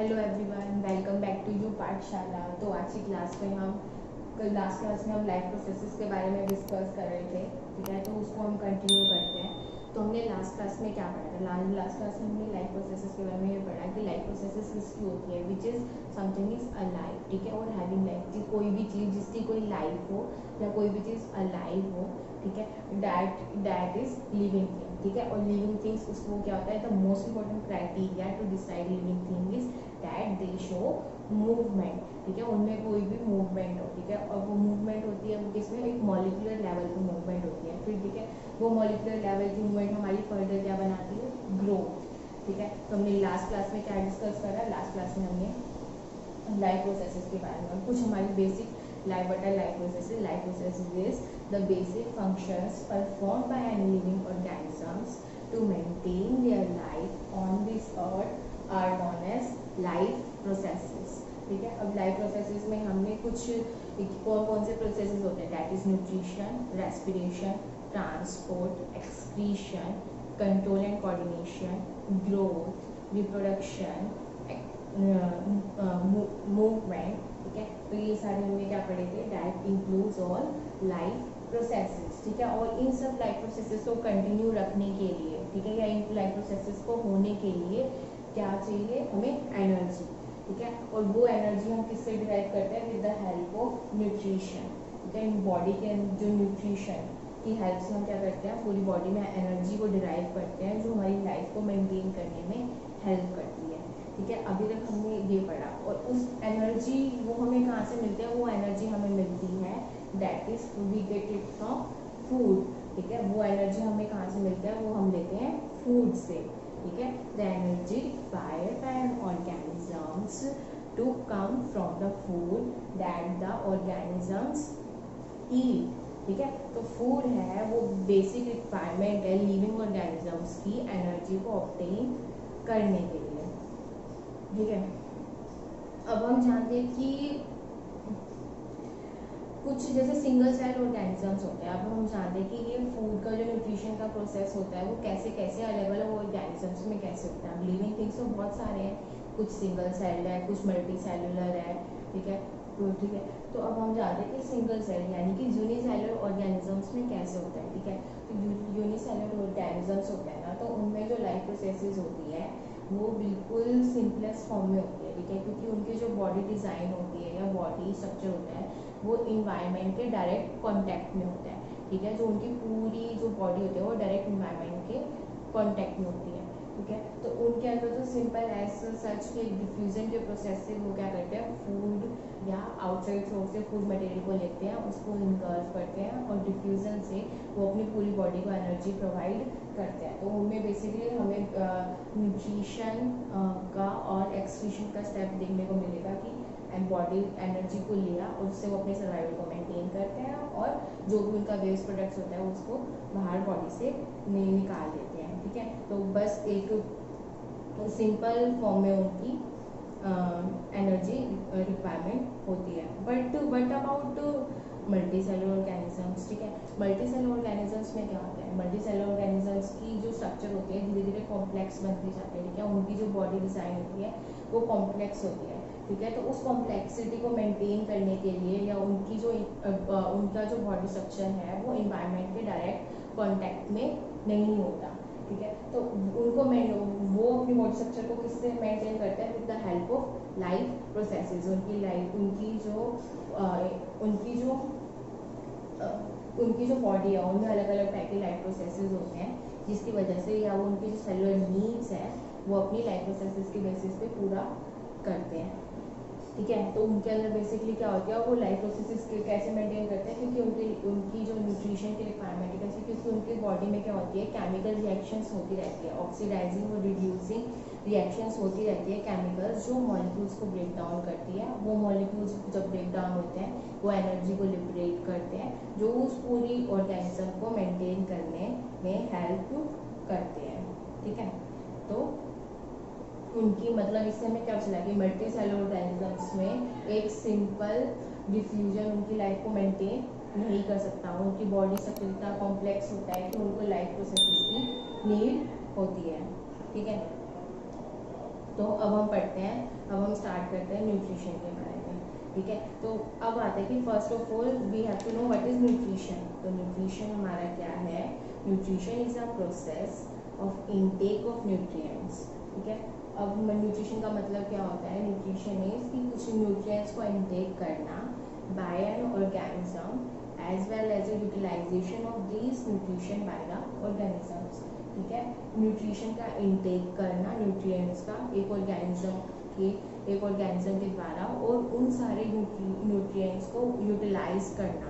Hello everyone, welcome back to U Pathshala. तो आज की क्लास में हम कल लास्ट क्लास में हम लाइफ प्रोसेसेस के बारे में डिस्कस कर रहे थे, ठीक है। तो उसको हम कंटिन्यू करते हैं। तो हमने लास्ट क्लास में क्या पढ़ा था? लास्ट क्लास में हमने लाइफ प्रोसेसेस के बारे में ये पढ़ा कि लाइफ प्रोसेसेस किसकी होती है, which is something is alive, ठीक है। और हैविंग लाइफ, कोई भी चीज़ जिसकी कोई लाइफ हो या कोई भी चीज़ अलाइव हो, ठीक है, दैट इज लिविंग थिंग, ठीक है। और लिविंग थिंग्स उसको क्या होता है, the most important criteria to decide living thing is that they show movement, ठीक है। उनमें कोई भी मूवमेंट हो, ठीक है। और वो मूवमेंट होती है वो किसमें, एक मॉलिक्यूलर लेवल की मूवमेंट होती है फिर, ठीक है। वो मॉलिक्यूलर लेवल की मूवमेंट हमारी फर्दर क्या बनाती है, ग्रोथ, ठीक है। तो हमने लास्ट क्लास में क्या डिस्कस करा? लास्ट क्लास में हमने लाइफ प्रोसेसेस के बारे में कुछ हमारी basic life life processes is the basic functions perform by any living organisms to maintain their life on this earth are known as life processes, ठीक है। अब लाइफ प्रोसेसेस में हमने कुछ कौन कौन से प्रोसेसेस होते हैं, that is nutrition, respiration, transport, excretion, control and coordination, growth, reproduction, movement, ठीक है। तो ये सारे हमने क्या पढ़े थे? That includes all life processes, ठीक है। और इन सब लाइफ प्रोसेसेस को कंटिन्यू रखने के लिए, ठीक है, या इन लाइफ प्रोसेसेस को होने के लिए क्या चाहिए हमें? एनर्जी, ठीक है। और वो एनर्जी हम किससे डिराइव करते हैं? With the help of nutrition, ठीक है। बॉडी के जो न्यूट्रिशन की हेल्प से हम क्या करते हैं, पूरी बॉडी में एनर्जी को डिराइव करते हैं जो हमारी लाइफ को मेंटेन करने में हेल्प करती है, ठीक है। अभी तक हमने ये पढ़ा। और उस एनर्जी वो हमें कहाँ से मिलती है? वो एनर्जी हमें मिलती है that is we get it from food, ठीक है। वो एनर्जी हमें कहाँ से मिलती है? वो हम लेते हैं फूड से, ठीक है। The energy required by organisms to come from the food that the organisms eat, ठीक है। तो फूड है वो बेसिक रिक्वायरमेंट है लिविंग ऑर्गेनिजम्स की एनर्जी को ऑब्टेन करने के लिए, ठीक है। अब हम जानते हैं कि कुछ जैसे सिंगल सेल ऑर्गेनिजम्स होते हैं। अब हम जानते हैं कि ये फूड का जो न्यूट्रिशन का प्रोसेस होता है वो कैसे कैसे अलग अलग ऑर्गेनिजम्स में कैसे होता है। लिविंग थिंग्स तो बहुत सारे हैं, कुछ सिंगल सेल है, कुछ मल्टी सेलुलर है, ठीक है। तो ठीक है, तो अब हम जानते हैं कि सिंगल सेल यानी कि यूनिसेलुलर ऑर्गेनिजम्स में कैसे होता है, ठीक है। तो यूनिसेलुलर ऑर्गेनिजम्स होते हैं ना, तो उनमें जो लाइफ प्रोसेसेस होती है वो बिल्कुल सिंपलेस्ट फॉर्म में होती है, ठीक है। क्योंकि उनकी जो बॉडी डिज़ाइन होती है या बॉडी स्ट्रक्चर होता है वो इन्वायरमेंट के डायरेक्ट कांटेक्ट में होता है, ठीक है। जो उनकी पूरी जो बॉडी होती है वो डायरेक्ट इन्वायरमेंट के कांटेक्ट में होती है, ठीक है। तो उनके अंदर तो सिंपल एज सच के डिफ्यूजन के प्रोसेस से वो क्या करते हैं, फूड या आउटसाइड सोर्स से फूड मटेरियल को लेते हैं, उसको इनगल्फ करते हैं और डिफ्यूजन से वो अपनी पूरी बॉडी को एनर्जी प्रोवाइड करते हैं। तो उनमें बेसिकली हमें न्यूट्रिशन का और एक्सक्रीशन का स्टेप देखने को मिलेगा कि बॉडी एनर्जी को लिया और उससे वो अपने सर्वाइवल को मेंटेन करते हैं और जो भी उनका वेस्ट प्रोडक्ट्स होता है उसको बाहर बॉडी से निकाल देते हैं, ठीक है। तो बस एक सिंपल फॉर्म में उनकी एनर्जी रिक्वायरमेंट होती है। But about multi cellular organisms, ठीक है। मल्टी सेलुलर ऑर्गेनिजम्स में क्या होता है? मल्टी सेलुलर ऑर्गेनिजम्स की जो स्ट्रक्चर होती है धीरे धीरे कॉम्प्लेक्स बनती जाती है, ठीक है। उनकी जो बॉडी डिज़ाइन होती है वो कॉम्प्लेक्स होती है, ठीक है। तो उस कॉम्प्लेक्सिटी को मेंटेन करने के लिए या उनकी जो उनका जो बॉडी स्ट्रक्चर है वो इन्वायरमेंट के डायरेक्ट कांटेक्ट में नहीं होता, ठीक है। तो उनको वो अपनी बॉडी स्ट्रक्चर को किससे मेंटेन करते हैं? With the help of life processes. उनकी लाइफ उनकी जो बॉडी है उनमें अलग अलग टाइप के लाइफ प्रोसेसेस होते हैं जिसकी वजह से या वो उनकी जो सेलुलर नीड्स है वो अपनी लाइफ प्रोसेसेस के बेसिस पे पूरा करते हैं, ठीक है। तो उनके अंदर बेसिकली क्या होती है, वो लाइफ प्रोसेसेस कैसे मेंटेन करते हैं? क्योंकि उनकी जो न्यूट्रिशन की रिक्वायरमेंट है कैसे, क्योंकि उनकी बॉडी में क्या होती है, केमिकल रिएक्शंस होती रहती है, ऑक्सीडाइजिंग और रिड्यूसिंग रिएक्शंस होती रहती है। केमिकल्स जो मॉलिक्यूल्स को ब्रेक डाउन करती है, वो मॉलिक्यूल्स जब ब्रेक डाउन होते हैं वो एनर्जी को लिबरेट करते हैं जो उस पूरी ऑर्गेनिज्म को मेंटेन करने में हेल्प करते हैं, ठीक है। तो उनकी मतलब इससे हमें क्या चला कि मल्टी सेलुलर ऑर्गेनिजम्स में एक सिंपल डिफ्यूजन उनकी लाइफ को मेंटेन नहीं कर सकता। उनकी बॉडी स्ट्रक्चर इतना कॉम्प्लेक्स होता है कि उनको लाइफ प्रोसेसेस की नीड होती है, ठीक है। तो अब हम पढ़ते हैं, अब हम स्टार्ट करते हैं न्यूट्रिशन के बारे में, ठीक है। तो अब आता है कि first of all we have to know what is nutrition. तो न्यूट्रिशन हमारा क्या है? Nutrition is a process of intake of nutrients, ठीक है। अब न्यूट्रिशन का मतलब क्या होता है? न्यूट्रिशन इज कि कुछ न्यूट्रिएंट्स को इनटेक करना by an organism as well as a utilization of this nutrition by the organisms, ठीक है। न्यूट्रिशन का इनटेक करना न्यूट्रिएंट्स का एक ऑर्गेनिज्म के द्वारा और उन सारे न्यूट्रिएंट्स को यूटिलाइज करना,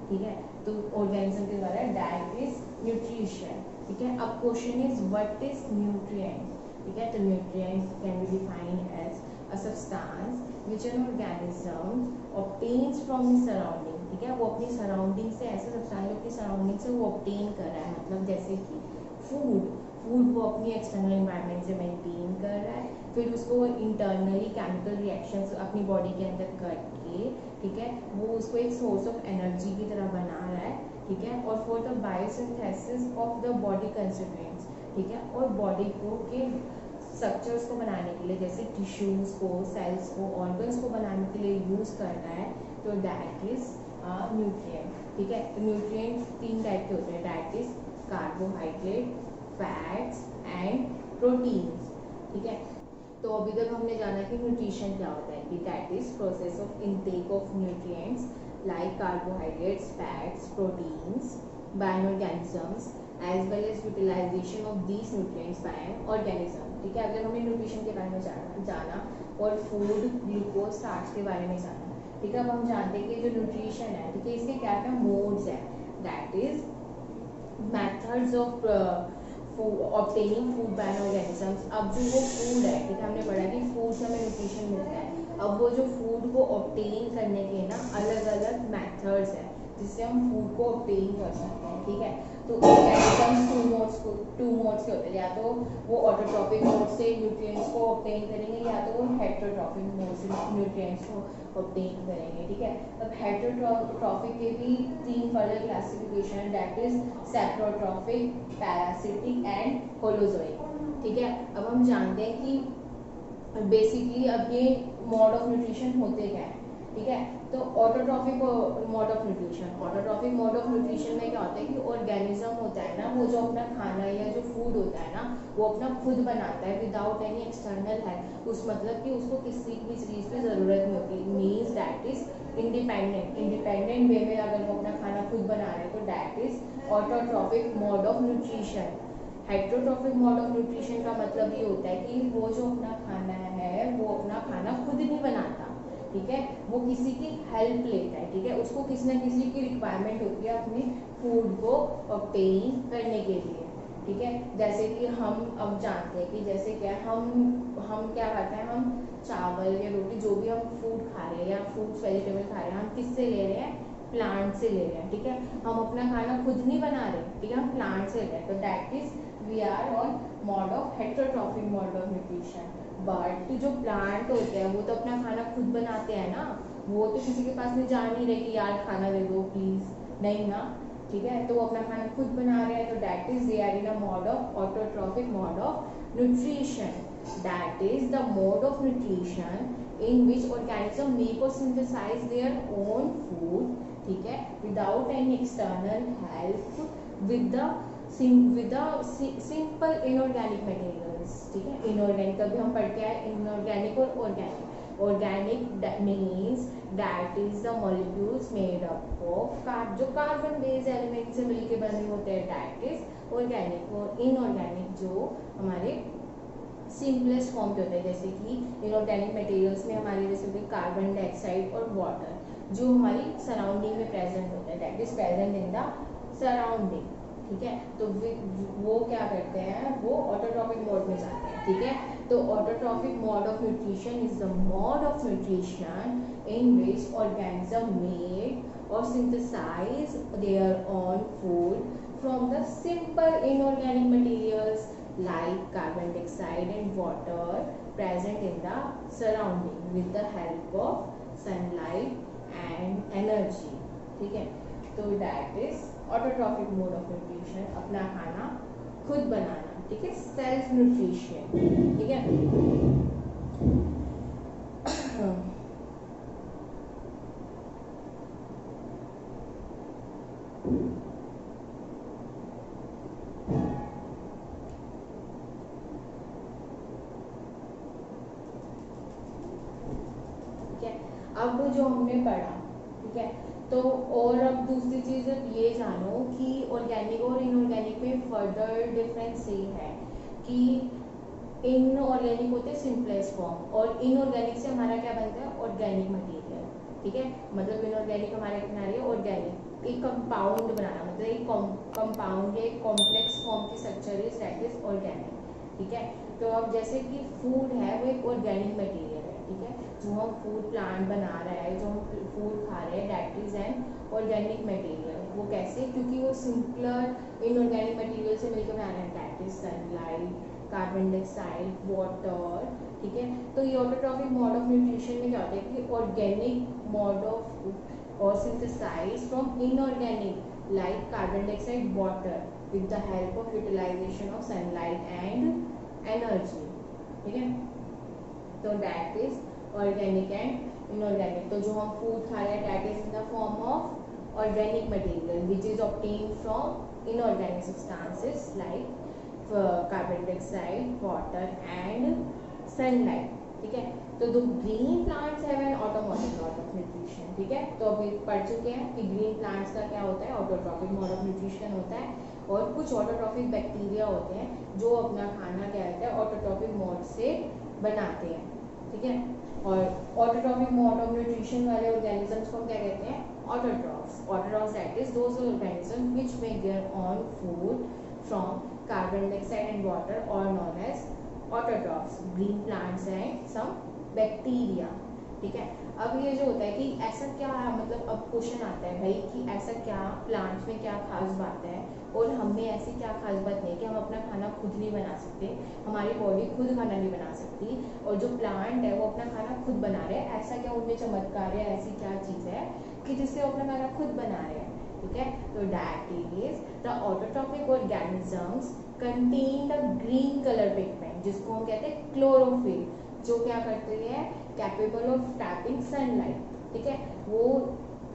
ठीक है। तो ऑर्गेनिज्म के द्वारा दैट इज न्यूट्रिशन, ठीक है। अब question is what is nutrient, ठीक है। तो nutrient can be defined as a substance which an organism obtains from the surrounding, ठीक है। वो अपनी सराउंडिंग से ऐसे सब्सटेंस अपनी सराउंडिंग से वो ऑब्टेन कर रहा है, मतलब जैसे कि फूड वो अपनी एक्सटर्नल एनवायरनमेंट से मेंटेन कर रहा है, फिर उसको इंटरनली केमिकल रिएक्शंस अपनी बॉडी के अंदर करके, ठीक है, वो उसको एक सोर्स ऑफ एनर्जी की तरह बना रहा है, ठीक है। और for the biosynthesis of the body constituents, ठीक है, और बॉडी को के स्ट्रक्चर्स को बनाने के लिए जैसे टिश्यूज को, सेल्स को, ऑर्गन्स को बनाने के लिए यूज करना है, तो दैट इज न्यूट्रिएंट, ठीक है। तो न्यूट्रिएंट 3 टाइप के होते हैं, that is carbohydrate, fats and proteins, ठीक है। तो अभी तक हमने जाना कि न्यूट्रिशन क्या होता है, कि that is process of intake of nutrients like carbohydrates, fats, proteins by an organisms as well as utilization of these nutrients by an organism, ठीक है। अगर हमने न्यूट्रिशन के बारे में जाना और फूड, ग्लूकोज, स्टार्च के बारे में जाना, ठीक है। अब हम जानते हैं कि जो न्यूट्रिशन है, ठीक है, इसके क्या क्या मोड्स है, that is methods of obtaining food by N organisms. अब जो वो फूड है, ठीक है, हमने पढ़ा कि फूड से हमें न्यूट्रिशन मिलता है। अब वो जो फूड को ऑब्टेन करने के ना अलग अलग मेथड्स है जिससे हम फूड को ऑब्टेन कर सकते हैं, ठीक है। तो ऑर्गेनिजम्स टू मोड्स के होते हैं, या तो वो ऑटोट्रॉपिक मोड से न्यूट्रिएंट्स को ऑब्टेन करेंगे, या तो वो हेटेरोट्रॉपिक मोड से न्यूट्रिएंट्स को ऑब्टेन करेंगे, ठीक है। अब हेटेरोट्रॉपिक के भी 3 further classification, that is saprotrophic, parasitic and holozoic, ठीक है। अब हम जानते हैं कि बेसिकली अब ये मोड ऑफ न्यूट्रिशन होते क्या है, ठीक है। तो ऑटोट्रॉपिक मोड ऑफ न्यूट्रिशन में क्या होता है कि ऑर्गेनिज्म होता है ना, वो जो अपना खाना या जो फूड होता है ना, वो अपना खुद बनाता है विदाउट एनी एक्सटर्नल हेल्प। उस मतलब कि उसको किसी भी चीज़ की ज़रूरत नहीं होती, मीन्स दैट इज इंडिपेंडेंट वे में अगर वो अपना खाना खुद बना रहे हैं, तो that is autotrophic mode of nutrition. Heterotrophic mode of nutrition का मतलब ये होता है कि वो जो अपना खाना है वो अपना खाना खुद नहीं बनाता, ठीक है, वो किसी की हेल्प लेता है, ठीक है। उसको किसी न किसी की रिक्वायरमेंट होती है अपने फूड को ऑब्टेन करने के लिए, ठीक है। जैसे कि हम अब जानते हैं कि जैसे क्या हम क्या खाते हैं, हम चावल या रोटी जो भी हम फूड खा रहे हैं या फ्रूट्स वेजिटेबल खा रहे हैं, हम किससे ले रहे हैं? प्लांट से ले रहे हैं, ठीक है। हम अपना खाना खुद नहीं बना रहे, ठीक है, हम प्लांट से ले रहे हैं, तो that is we are on mode of heterotrophic mode of nutrition. But जो प्लांट होते हैं वो तो अपना खाना खुद बनाते हैं ना, वो तो किसी के पास नहीं जा नहीं रहे कि यार खाना दे दो प्लीज, नहीं ना, ठीक है। तो वो अपना खाना खुद बना रहे हैं, तो that is they are in a mode of autotrophic mode of nutrition. That is the mode of nutrition in which organism make or synthesize their own food, ठीक है, without any external help with the simple inorganic materials, ठीक है। Inorganic अभी हम पढ़ के आए, inorganic और organic. Organic means that is the molecules made up of जो कार्बन बेस्ड एलिमेंट से मिलकर बने होते हैं, दैट इज ऑर्गेनिक। और इनऑर्गेनिक जो हमारे सिंपलेस्ट फॉर्म पे होता है, जैसे कि इनऑर्गेनिक मटेरियल्स में हमारे जैसे होते हैं कार्बन डाइऑक्साइड और वाटर जो हमारी सराउंडिंग में प्रेजेंट होता है, that is present in the surrounding, ठीक है। तो वो क्या करते हैं, वो ऑटोट्रॉपिक मोड में जाते हैं, ठीक है। तो autotrophic mode of nutrition is the mode of nutrition in which organism made or synthesize their own food from the simple inorganic materials like carbon dioxide and water present in the surrounding with the help of sunlight and energy, ठीक है। तो that is autotrophic mode of nutrition, अपना खाना खुद बनाना, ठीक है, self nutrition, ठीक है। ठीक है, अब जो हमने पढ़ा, ठीक है, तो और अब दूसरी चीज़ अब ये जानो कि ऑर्गेनिक और इनऑर्गेनिक में फर्दर डिफरेंस ये है कि इनऑर्गेनिक होते हैं सिंपलेस्ट फॉर्म, और इनऑर्गेनिक से हमारा क्या बनता है, ऑर्गेनिक मटेरियल। ठीक है, मतलब इनऑर्गेनिक हमारे बना रही है ऑर्गेनिक, एक कंपाउंड बनाना, मतलब एक कंपाउंड या एक कॉम्प्लेक्स फॉर्म की structure is that is organic. ठीक है, तो अब जैसे कि फूड है वो एक ऑर्गेनिक मटेरियल है। ठीक है, जो हम फूड प्लांट बना रहा है, जो हम फूड खा रहे हैं, that is an organic material. वो कैसे, क्योंकि वो सिंपलर इनऑर्गेनिक मटेरियल से मिलकर बना रहे हैं, that is sunlight, carbon dioxide, water. ठीक है, तो ये ऑटोट्रॉफिक मोड ऑफ न्यूट्रिशन में क्या होता है कि organic mode of or synthesize from inorganic like carbon dioxide, water with the help of utilization of sunlight and energy. ठीक है, तो that is organic and inorganic. तो जो हम फूड खा रहे हैं that is in the form of organic material which is obtained from inorganic substances like carbon dioxide, water and sunlight. ठीक है, तो the green plants have an automatic mode of nutrition. ठीक है, तो अभी पढ़ चुके हैं कि ग्रीन प्लांट्स का क्या होता है, ऑटोट्रॉफिक मोड ऑफ न्यूट्रिशन होता है, और कुछ ऑटोट्रॉफिक बैक्टीरिया होते हैं जो अपना खाना क्या होता है ऑटोट्रॉफिक मोड से बनाते हैं। ठीक है, और ऑटोट्रॉफिक मोड ऑफ न्यूट्रिशन वाले ऑर्गेनिजम्स को क्या कहते हैं, autotrophs. Autotrophs that is those organisms which make their own food from carbon dioxide and water or known as autotrophs, green plants and some bacteria। ठीक है, अब ये जो होता है कि ऐसा क्या है, मतलब अब क्वेश्चन आता है भाई कि ऐसा क्या प्लांट्स में क्या खास बात है, और हमें ऐसी क्या खास बात नहीं कि हम अपना खाना खुद नहीं बना सकते, हमारी बॉडी खुद खाना नहीं बना सकती, और जो प्लांट है वो अपना खाना खुद बना रहे हैं, ऐसा क्या उनमें चमत्कार है, ऐसी क्या चीज़ है कि जिससे वो अपना खाना खुद बना रहे हैं। ठीक है, तो that is the autotrophic organisms contain the green colour pigment, जिसको हम कहते हैं क्लोरोफिल, जो क्या करते हैं, कैपेबल ऑफ ट्रैपिंग सनलाइट। ठीक है, वो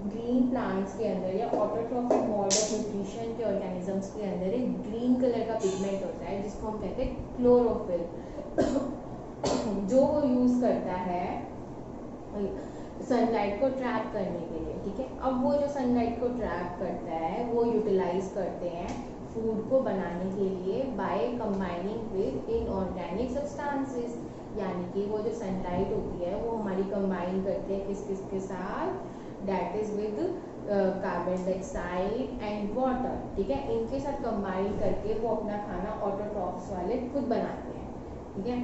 ग्रीन प्लांट्स के अंदर या ऑटोट्रॉफिक मोड ऑफ न्यूट्रिशन के ऑर्गेनिजम्स के अंदर एक ग्रीन कलर का पिगमेंट होता है जिसको हम कहते हैं क्लोरोफिल, जो वो यूज करता है सनलाइट को ट्रैप करने के लिए। ठीक है, अब वो जो सनलाइट को ट्रैप करता है वो यूटिलाइज करते हैं फूड को बनाने के लिए by combining with inorganic substances, यानी कि वो जो सनलाइट होती है वो हमारी कंबाइन करते हैं किस किस के साथ, that is with carbon dioxide and water. ठीक है, इनके साथ कंबाइन करके वो अपना खाना ऑटोट्रॉफ्स वाले खुद बनाते हैं। ठीक है,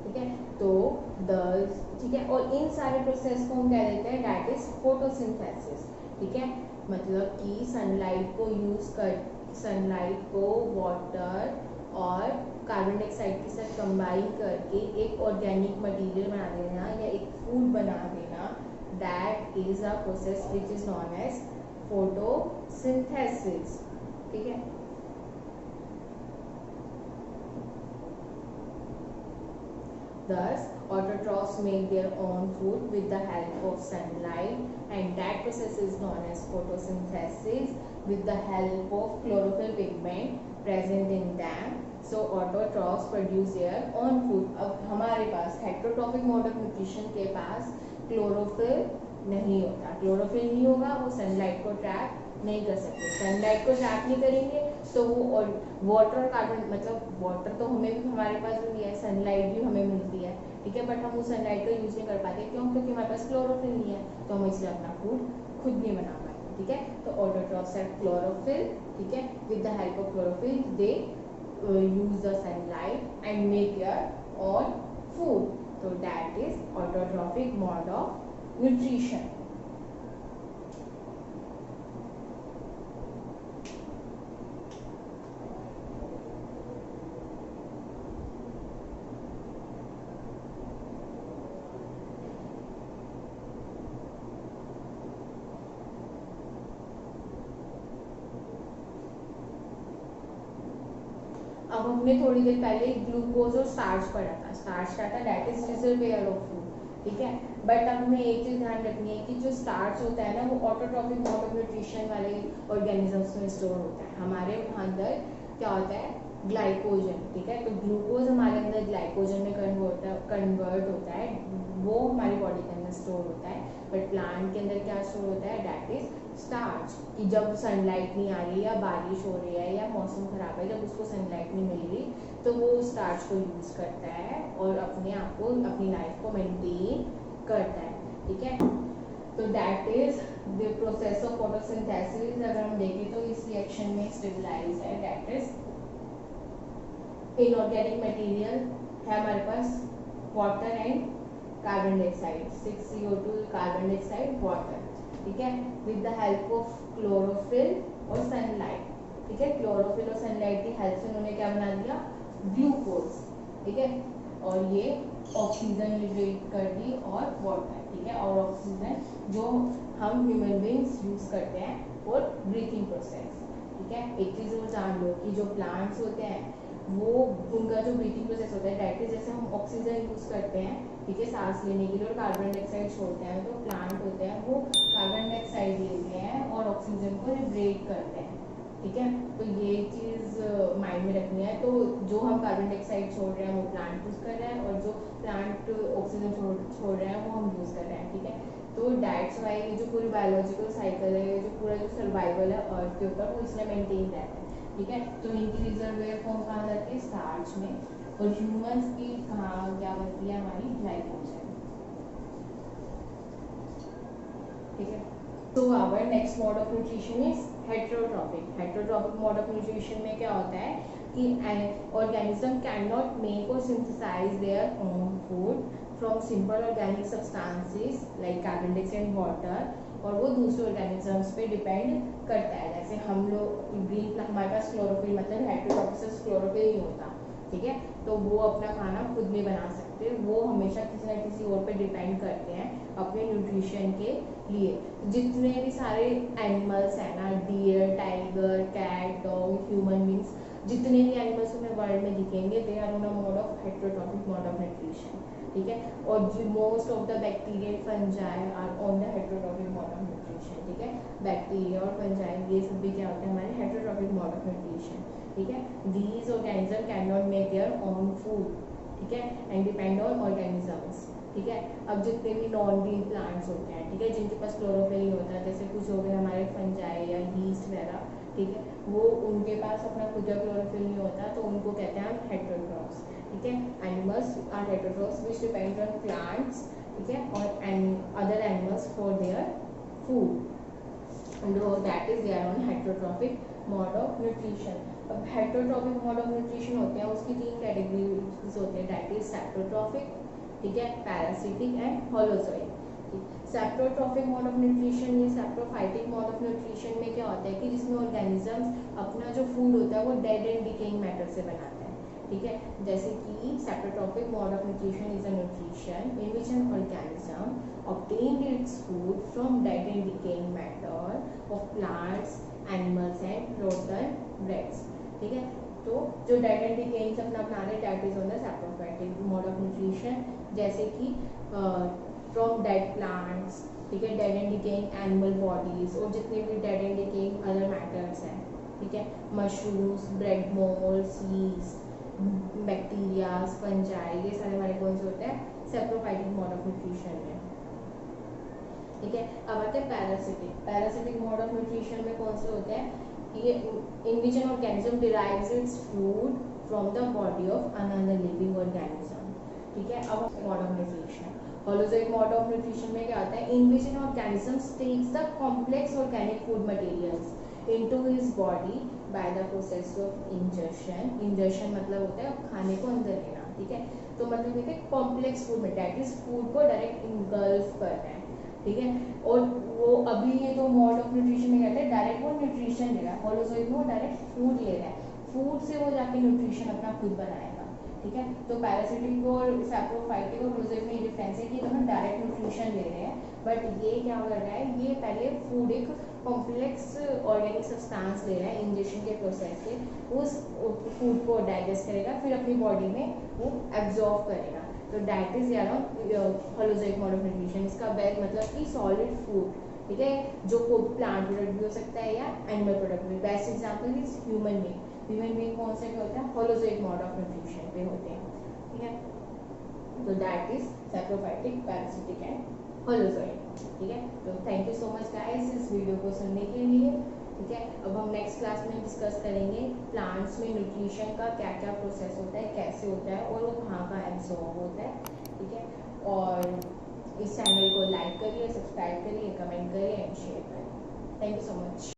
ठीक है, तो द ठीक है, और इन सारे प्रोसेस को हम क्या देते हैं, दैट इज फोटोसिंथेसिस। ठीक है, मतलब कि सनलाइट को यूज कर, सनलाइट को वाटर और कार्बन डाइऑक्साइड के साथ कंबाइन करके एक ऑर्गेनिक मटेरियल बना देना या एक फूड बना देना, that is a process which is known as photosynthesis. ठीक है, thus autotrophs make their own food with the help of sunlight, and that process is known as photosynthesis with the help of chlorophyll pigment present in them. So autotrophs produce their own food. अब हमारे पास heterotrophic mode of nutrition के पास chlorophyll नहीं होता, chlorophyll नहीं होगा, वो sunlight को trap नहीं कर सकते, सनलाइट को ट्रैप नहीं करेंगे तो वो, और वाटर और कार्बन, मतलब वाटर तो हमें भी हमारे पास भी है, सनलाइट भी हमें मिलती है। ठीक है, बट हम उस सनलाइट को यूज नहीं कर पाते, क्यों, क्योंकि हमारे पास क्लोरोफिल नहीं है, तो हम इसलिए अपना फूड खुद नहीं बना पाते। ठीक है, तो ऑटोट्रॉफ्स हैव क्लोरोफिल। ठीक है, with the help of chlorophyll they use the sunlight and make their own food. So that is autotrophic mode of nutrition. अब हमने थोड़ी देर पहले ग्लूकोज और स्टार्च पढ़ा था। स्टार्च क्या था? That is reservoir of food, ठीक है। बट अब हमें एक चीज़ ध्यान रखनी है कि जो स्टार्च होता है ना, वो ऑटोट्रॉपिक मोड ऑफ न्यूट्रिशन वाले ऑर्गेनिजम्स में स्टोर होता है। हमारे अंदर क्या होता है? ग्लाइकोजन, ठीक है। तो ग्लूकोज हमारे अंदर ग्लाइकोजन में कन्वर्ट होता है, वो हमारी बॉडी के अंदर स्टोर होता है। बट प्लांट के अंदर क्या स्टोर होता है? That is starch. कि जब सनलाइट नहीं आ रही, या बारिश हो रही है, या मौसम खराब है, जब उसको सनलाइट नहीं मिल रही, तो वो स्टार्च को यूज करता है और अपने आप को, अपनी लाइफ को मेंटेन करता है, ठीक है। तो that is the process of photosynthesis. अगर हम देखें तो इस रिएक्शन में स्टेबलाइज है, दैट इज इनऑर्गेनिक मटेरियल है हमारे पास water and carbon dioxide, 6CO2 carbon dioxide water, ठीक है, with the help of chlorophyll और सनलाइट, ठीक है। क्लोरोफिल और सनलाइट की हेल्प से उन्होंने क्या बना दिया? ग्लूकोज, ठीक है। और ये ऑक्सीजन लिबरेट कर दी और वाटर, ठीक है। और ऑक्सीजन जो हम ह्यूमन बींग्स यूज करते हैं फॉर ब्रीथिंग प्रोसेस, ठीक है। एक चीज़ वो जान लो कि जो प्लांट्स होते हैं वो, उनका जो ब्रीथिंग प्रोसेस होता है, दैट इज जैसे हम ऑक्सीजन यूज करते हैं, ठीक है, सांस लेने के लिए, और कार्बन डाइऑक्साइड छोड़ते हैं, तो प्लांट होते हैं वो कार्बन डाइऑक्साइड लेते हैं और ऑक्सीजन को लिबरेट करते हैं, ठीक है। तो ये चीज़ माइंड में रखनी है। तो जो हम कार्बन डाइऑक्साइड छोड़ रहे हैं वो प्लांट यूज कर रहा है, और जो प्लांट ऑक्सीजन छोड़ रहे हैं वो हम यूज कर रहे हैं, ठीक है। तो दैट्स वाई ये जो पूरी बायोलॉजिकल साइकिल है, जो पूरा जो सर्वाइवल है अर्थ के ऊपर, वो इसलिए मेंटेन रहता है, ठीक है। तो इनकी रिजर्वेयर फॉर्म कहाँ जाती है? स्टार्च में। और ह्यूमंस की कहाँ क्या बनती है? हमारी ग्लाइकोजन, ठीक है। तो our next mode of nutrition is heterotrophic. Heterotrophic mode of nutrition में क्या होता है कि ऑर्गेनिज्म कैन नॉट मेक और synthesize their own food from simple organic substances like carbon dioxide, water, और वो दूसरे ऑर्गेनिजम्स पे डिपेंड करता है। जैसे हम लोग ग्रीन, हमारे पास क्लोरोफिल, मतलब हेटेरोट्रॉपिक क्लोरोफिल नहीं होता, ठीक है। तो वो अपना खाना खुद नहीं बना सकते, वो हमेशा किसी न किसी और पे डिपेंड करते हैं अपने न्यूट्रिशन के लिए। जितने भी सारे एनिमल्स हैं ना, deer, tiger, cat, dog, human beings, जितने भी एनिमल्स हमें वर्ल्ड में दिखेंगे, they are on a mode of heterotrophic mode of nutrition, ठीक है। और most of the bacteria fungi are on the heterotrophic mode of nutrition, ठीक है। बैक्टीरिया और फंजाई ये सब भी क्या होते हैं? हमारे हेटेरोट्रॉपिक मोड ऑफ न्यूट्रिशन, ठीक है। These organism can not make their own food, ठीक है, एंड डिपेंड ऑन ऑर्गेनिजम्स, ठीक है। अब जितने भी नॉन ग्रीन प्लांट्स होते हैं, ठीक है, जिनके पास क्लोरोफिल नहीं होता, जैसे कुछ हो गए हमारे फंजाई या यीस्ट वगैरह, ठीक है, वो उनके पास अपना खुद का क्लोरोफिल नहीं होता, तो उनको कहते हैं हम हेटेरोट्रॉप्स, ठीक है। Animals are heterotrophs which depend on plants, ठीक है, और other animals for their food, and that is they are on heterotrophic mode of nutrition. अब heterotrophic mode of nutrition होते हैं, उसकी तीन कैटेगरीज होते हैं, that is saprotrophic, ठीक है, parasitic and holozoic। Saprotrophic mode of nutrition या सेप्रोफाइटिक मोड ऑफ न्यूट्रिशन में क्या होता है कि जिसमें ऑर्गेनिजम्स अपना जो फूड होता है वो डेड एंड डिकेइंग मैटर से बनाते हैं, ठीक है। जैसे कि saprotrophic mode of nutrition is a nutrition in which an organism obtained its food from dead and decaying matter of plants, animals and vertebrates, ठीक है। तो जो dead and decaying से अपना बना रहे that is on the saprophytic mode of nutrition, जैसे कि from dead plants, ठीक है, dead and decaying animal bodies, और जितने भी dead and decaying other matters हैं, ठीक है, mushrooms, bread molds, yeast, bacteria, fungi, ये सारे हमारे कौन से होते हैं? सेप्रोफाइटिक मोड ऑफ न्यूट्रिशन में, ठीक है। अब आते हैं parasitic. Parasitic mode of nutrition में कौन से होते हैं? ये in which an organism derives its food from the body of another living organism, ठीक है। अब mode of nutrition, holozoic mode of nutrition में क्या होता है? In which an organism takes the complex organic food materials into his body by the process of ingestion. Ingestion मतलब होता है खाने को अंदर लेना, ठीक है। तो मतलब ये कॉम्प्लेक्स फूड में दैट इज फूड को डायरेक्ट इनगल्फ करना है, ठीक है। और वो अभी ये तो मोड ऑफ न्यूट्रिशन में कहते हैं डायरेक्ट वो न्यूट्रिशन ले रहा है, होलोजोइक में वो डायरेक्ट फूड ले रहा है, फूड से वो जाके न्यूट्रिशन अपना खुद बनाएगा, ठीक है। तो पैरासिटिक और सैप्रोफाइटिक और होलोजोइक में ये डिफरेंस है कि दोनों डायरेक्ट न्यूट्रिशन ले रहे हैं, बट ये क्या कर रहा है? ये पहले फूड एक कॉम्प्लेक्स ऑर्गेनिक सब्सटेंस ले रहा है इंजेक्शन के प्रोसेस से, उस फूड को डाइजेस्ट करेगा, फिर अपनी बॉडी में वो एब्जॉर्व करेगा। तो that is holozoic mode of nutrition. इसका बेस्ट मतलब कि सॉलिड फूड, ठीक है, जो प्लांट प्रोडक्ट भी हो सकता है या एनिमल प्रोडक्ट भी। Best example is human being. Human being कौन से पे होता है? होलोजोइक मोड ऑफ न्यूट्रिशन पे होते हैं, ठीक है। तो that is saprophytic, parasitic and holozoic, ठीक है। तो thank you so much guys इस वीडियो को सुनने के लिए, ठीक है। अब हम नेक्स्ट क्लास में डिस्कस करेंगे प्लांट्स में न्यूट्रिशन का क्या क्या प्रोसेस होता है, कैसे होता है और वो कहाँ कहाँ एब्जॉर्ब होता है, ठीक है। और इस चैनल को लाइक करिए, सब्सक्राइब करिए, कमेंट करिए एंड शेयर करिए। Thank you so much.